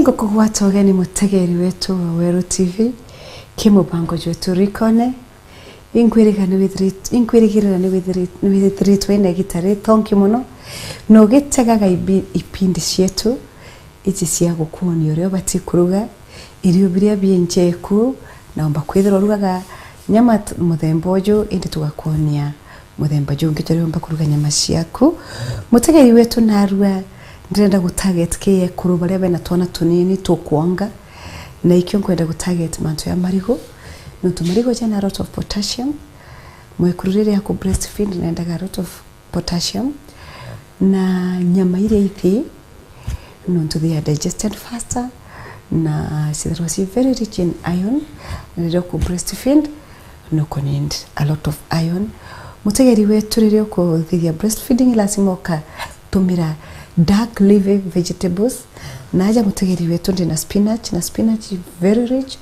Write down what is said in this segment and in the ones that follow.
Nengo kugwata ugeni mutegeri wetu wa Weru TV kimubango jwetu rikone inkwirigirira ni withiritwe ine gitari tonki muno no gitegaga ipindi cietu ici cia gukuonia uria bati kuruga irio biria bienjeku naomba kwithira rugaga nyama muthemba uyu indi tugakuonia muthemba jungi turiomba kuruga nyama ciaku mutegeri wetu narua ndenda gu target ke kuru baria bena twana tunini tukwonga na ikyo nkwenda gu target mantu ya marigo no tumarigo jana a lot of potassium mwekururire ya ku breastfeed nenda a lot of potassium na nyama ile ithi no to they are digested faster na sidrosi very rich in iron ndio ku breastfeed no konend a lot of iron mutegeri wetu rire ko thia breastfeeding lazima ka tumira dark leafy vegetables na aja mutegeri wetu ndina spinach na spinach is very rich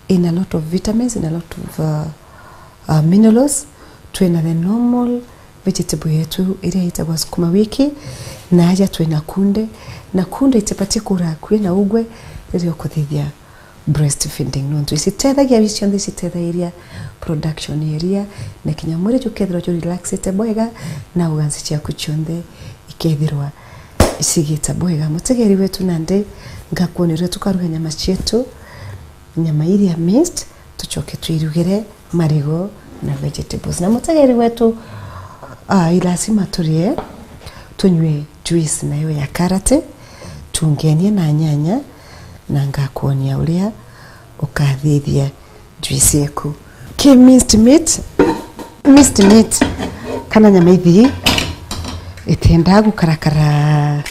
in a lot of vitamins in a lot of minerals tuena the normal vegetable yetu ile itagwa sukuma wiki na aja tuena kunde na kunde itapati kura kwina ugwe ile kuthithia breastfeeding no twitethagia vision this area production area na kinyamure jukethira jo relaxete boega na uganzi cia kuchonde ikethirwa isigita boega mutegeri wetu nande ngakuonera tukaruga nyama cietu nyama iria minced tuchoke tuirugire marigo na vegetables na mutegeri wetu lazima turie tunywe juice nayo ya karate tungenie na nyanya na ngakuonia uria ukathithia juice yaku ke minced meat kana nyama ithi itenda gukarakara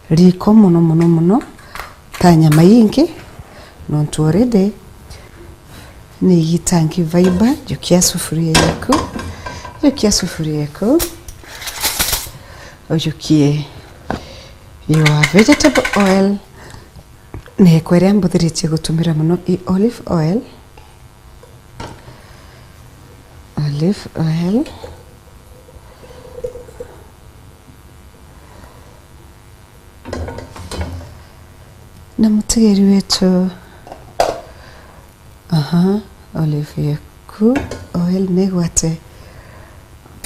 riko muno ta nyama yingi no tuorede ni gitangi vaiba jukia sufuria yako ojukie your vegetable oil ne kwere mbudiritie gutumira muno olive oil na mutegeri wetu olive yaku oil negwate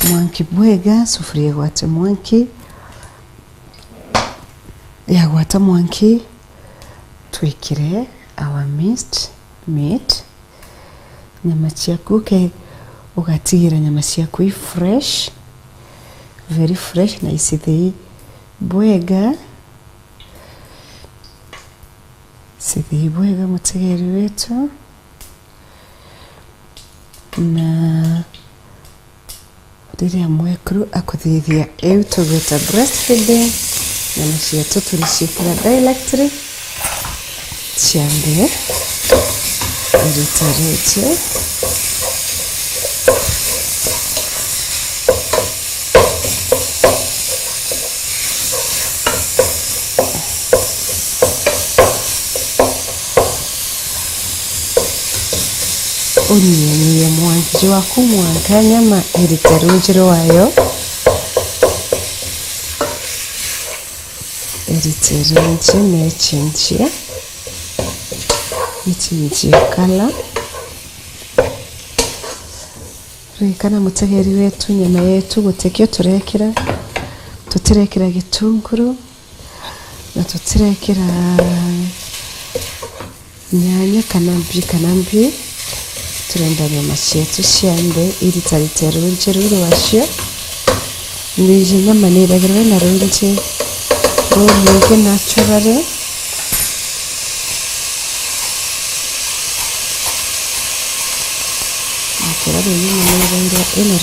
mwanki bwega sufuria gwate mwanki ya gwata mwanki twikire our minced meat nyama ciaku ke ugatigira nyama ciaku fresh very fresh na isithi bwega bwega mutegeri wetu na diria mwekru akuthithia tugweta breastfeeding nyama cietu turicikira dielectric ciambe iritarete unye mwanji waku mwanka nyama iritarujiro wayo iritaruje nechinchia kala rikana mutegeri wetu nyama yetu gutekio tutirekera gitunguru na tutirekera nyanya kana mbi turenda nyama cietu ciambe iritarite runje ruri wacio nije nyama niragirwe na runje ruri naturally akira nyama niragirwe